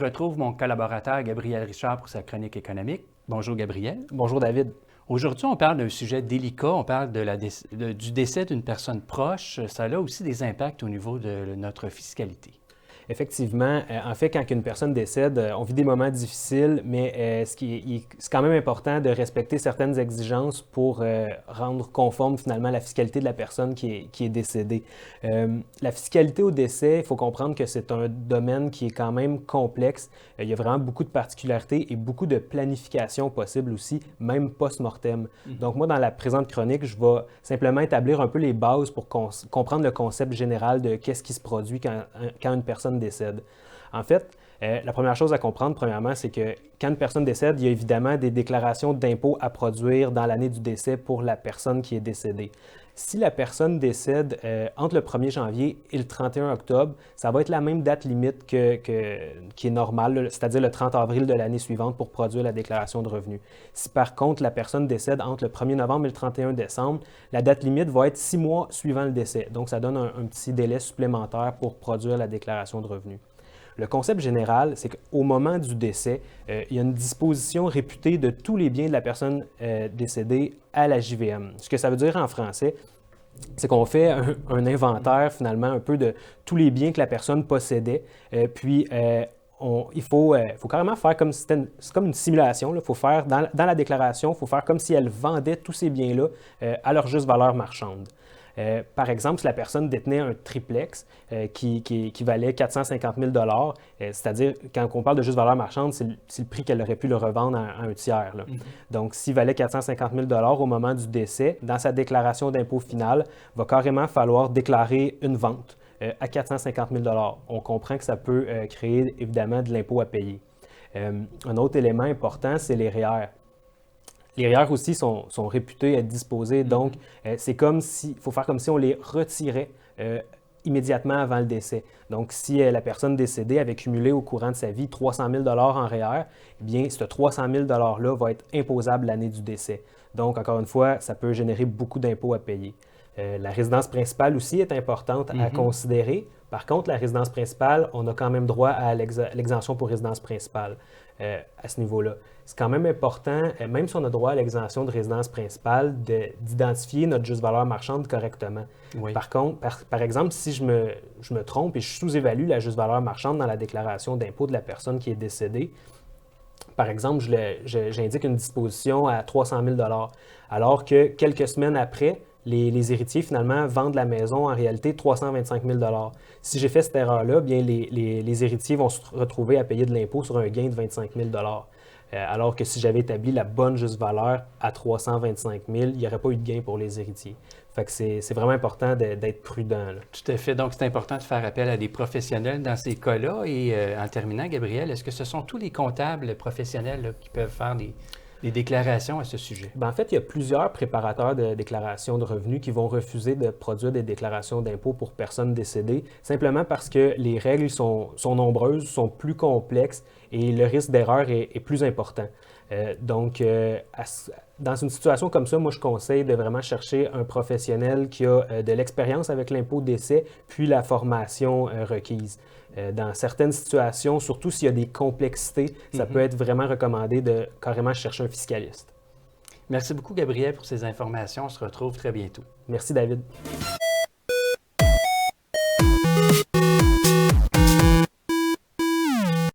retrouve mon collaborateur Gabriel Richard pour sa chronique économique. Bonjour Gabriel. Bonjour David. Aujourd'hui, on parle d'un sujet délicat, on parle du décès d'une personne proche. Ça a aussi des impacts au niveau de notre fiscalité. Effectivement, en fait, quand une personne décède, on vit des moments difficiles, mais c'est quand même important de respecter certaines exigences pour rendre conforme finalement la fiscalité de la personne qui est décédée. La fiscalité au décès, il faut comprendre que c'est un domaine qui est quand même complexe. Il y a vraiment beaucoup de particularités et beaucoup de planification possible aussi, même post-mortem. Donc moi, dans la présente chronique, je vais simplement établir un peu les bases pour comprendre le concept général de qu'est-ce qui se produit quand une personne décède. En fait, la première chose à comprendre, premièrement, c'est que quand une personne décède, il y a évidemment des déclarations d'impôts à produire dans l'année du décès pour la personne qui est décédée. Si la personne décède entre le 1er janvier et le 31 octobre, ça va être la même date limite qui est normale, c'est-à-dire le 30 avril de l'année suivante pour produire la déclaration de revenus. Si par contre la personne décède entre le 1er novembre et le 31 décembre, la date limite va être 6 mois suivant le décès. Donc ça donne un petit délai supplémentaire pour produire la déclaration de revenus. Le concept général, c'est qu'au moment du décès, il y a une disposition réputée de tous les biens de la personne décédée à la JVM. Ce que ça veut dire en français, c'est qu'on fait un inventaire finalement un peu de tous les biens que la personne possédait, puis il faut carrément faire comme si c'est comme une simulation. Il faut faire dans la déclaration, il faut faire comme si elle vendait tous ces biens-là à leur juste valeur marchande. Par exemple, si la personne détenait un triplex qui valait 450 000 c'est-à-dire, quand on parle de juste valeur marchande, c'est le prix qu'elle aurait pu le revendre à un tiers. Là. Donc, s'il valait 450 000 au moment du décès, dans sa déclaration d'impôt finale, il va carrément falloir déclarer une vente à 450 000 On comprend que ça peut créer évidemment de l'impôt à payer. Un autre élément important, c'est les REER. Les REER aussi sont réputés être disposés, donc c'est comme il faut faire comme si on les retirait immédiatement avant le décès. Donc, si la personne décédée avait cumulé au courant de sa vie 300 000 en REER, eh bien, ce 300 000 $-là va être imposable l'année du décès. Donc, encore une fois, ça peut générer beaucoup d'impôts à payer. La résidence principale aussi est importante à considérer. Par contre, la résidence principale, on a quand même droit à l'exemption pour résidence principale à ce niveau-là. C'est quand même important, même si on a droit à l'exemption de résidence principale, d'identifier notre juste valeur marchande correctement. Oui. Par contre, par exemple, si je me trompe et je sous-évalue la juste valeur marchande dans la déclaration d'impôt de la personne qui est décédée, par exemple, j'indique une disposition à 300 000 alors que quelques semaines après, les héritiers, finalement, vendent la maison en réalité 325 000 Si j'ai fait cette erreur-là, bien, les héritiers vont se retrouver à payer de l'impôt sur un gain de 25 000 alors que si j'avais établi la bonne juste valeur à 325 000 il n'y aurait pas eu de gain pour les héritiers. Fait que c'est vraiment important d'être prudent. Là. Tout à fait. Donc, c'est important de faire appel à des professionnels dans ces cas-là. Et en terminant, Gabriel, est-ce que ce sont tous les comptables professionnels là, qui peuvent faire des déclarations à ce sujet? Bien, en fait, il y a plusieurs préparateurs de déclarations de revenus qui vont refuser de produire des déclarations d'impôts pour personnes décédées, simplement parce que les règles sont nombreuses, sont plus complexes et le risque d'erreur est plus important. Donc, dans une situation comme ça, moi, je conseille de vraiment chercher un professionnel qui a de l'expérience avec l'impôt décès, puis la formation requise. Dans certaines situations, surtout s'il y a des complexités, ça peut être vraiment recommandé de carrément chercher un fiscaliste. Merci beaucoup, Gabriel, pour ces informations. On se retrouve très bientôt. Merci, David.